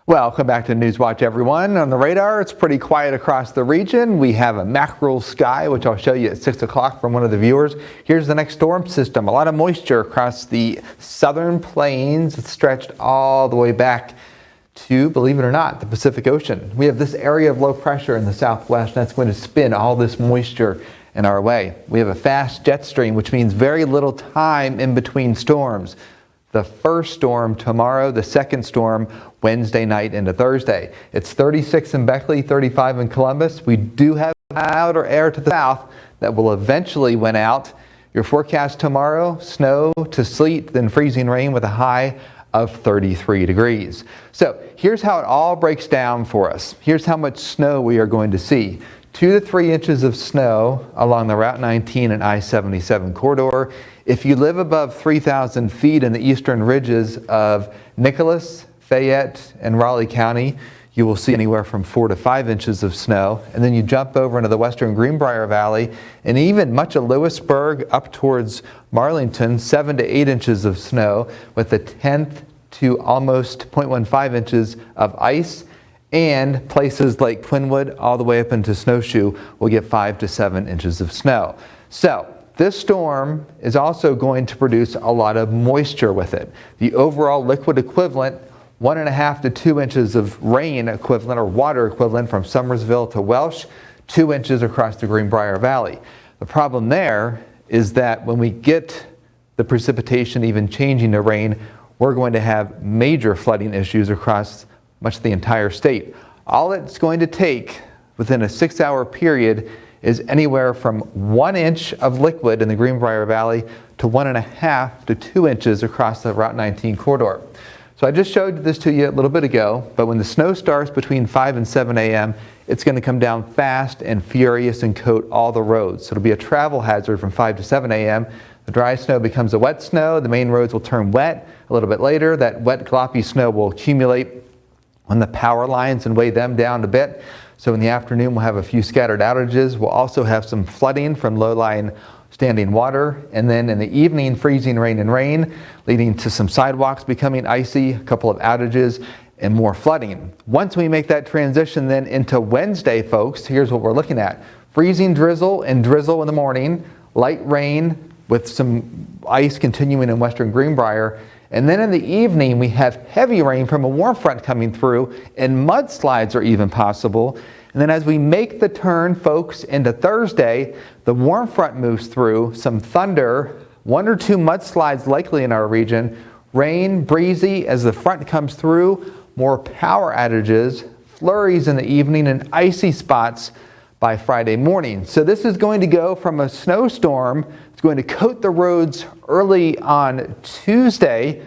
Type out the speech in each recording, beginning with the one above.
Welcome back to Newswatch, everyone. On the radar, it's pretty quiet across the region. We have a mackerel sky, which I'll show you at 6 o'clock from one of the viewers. Here's the next storm system. A lot of moisture across the southern plains. It's stretched all the way back to, believe it or not, the Pacific Ocean. We have this area of low pressure in the southwest, and that's going to spin all this moisture in our way. We have a fast jet stream, which means very little time in between storms. The first storm tomorrow, the second storm Wednesday night into Thursday. It's 36 in Beckley, 35 in Columbus. We do have outer air to the south that will eventually win out. Your forecast tomorrow, snow to sleet, then freezing rain with a high of 33 degrees. So here's how it all breaks down for us. Here's how much snow we are going to see. 2 to 3 inches of snow along the Route 19 and I-77 corridor. If you live above 3,000 feet in the eastern ridges of Nicholas, Fayette, and Raleigh County, you will see anywhere from 4 to 5 inches of snow. And then you jump over into the western Greenbrier Valley and even much of Lewisburg up towards Marlington, 7 to 8 inches of snow with a tenth to almost 0.15 inches of ice. And places like Twinwood all the way up into Snowshoe will get 5 to 7 inches of snow. So this storm is also going to produce a lot of moisture with it. The overall liquid equivalent, 1.5 to 2 inches of rain equivalent or water equivalent from Summersville to Welsh, 2 inches across the Greenbrier Valley. The problem there is that when we get the precipitation even changing to rain, we're going to have major flooding issues across much of the entire state. All it's going to take within a 6-hour period is anywhere from 1 inch of liquid in the Greenbrier Valley to 1.5 to 2 inches across the Route 19 corridor. So I just showed this to you a little bit ago, but when the snow starts between 5 and 7 a.m., it's going to come down fast and furious and coat all the roads. So it'll be a travel hazard from 5 to 7 a.m. The dry snow becomes a wet snow. The main roads will turn wet a little bit later. That wet, gloppy snow will accumulate on the power lines and weigh them down a bit. So in the afternoon, we'll have a few scattered outages. We'll also have some flooding from low-lying standing water. And then in the evening, freezing rain and rain, leading to some sidewalks becoming icy, a couple of outages, and more flooding. Once we make that transition then into Wednesday, folks, here's what we're looking at. Freezing drizzle and drizzle in the morning, light rain with some ice continuing in western Greenbrier. And then in the evening, we have heavy rain from a warm front coming through, and mudslides are even possible. And then as we make the turn, folks, into Thursday, the warm front moves through, some thunder, 1 or 2 mudslides likely in our region, rain, breezy as the front comes through, more power outages, flurries in the evening, and icy spots by Friday morning. So this is going to go from a snowstorm, it's going to coat the roads early on Tuesday,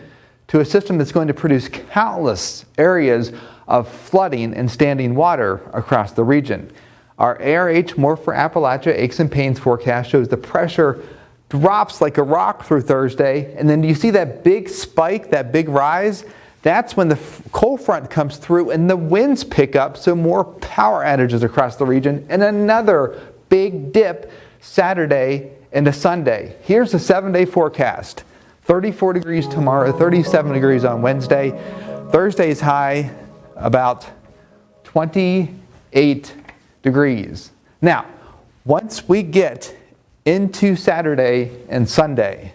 to a system that's going to produce countless areas of flooding and standing water across the region. Our ARH More for Appalachia Aches and Pains forecast shows the pressure drops like a rock through Thursday, and then you see that big spike, that big rise? That's when the cold front comes through and the winds pick up, so more power outages across the region, and another big dip Saturday into Sunday. Here's the 7-day forecast. 34 degrees tomorrow, 37 degrees on Wednesday. Thursday's high about 28 degrees. Now, once we get into Saturday and Sunday,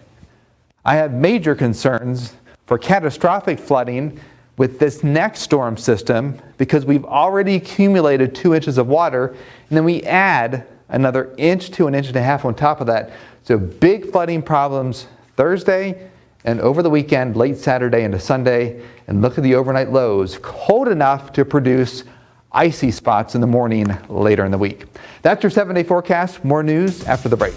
I have major concerns for catastrophic flooding with this next storm system because we've already accumulated 2 inches of water, and then we add another inch to 1.5 inches on top of that. So big flooding problems Thursday and over the weekend, late Saturday into Sunday. And look at the overnight lows, cold enough to produce icy spots in the morning later in the week. That's your 7-day forecast. More news after the break.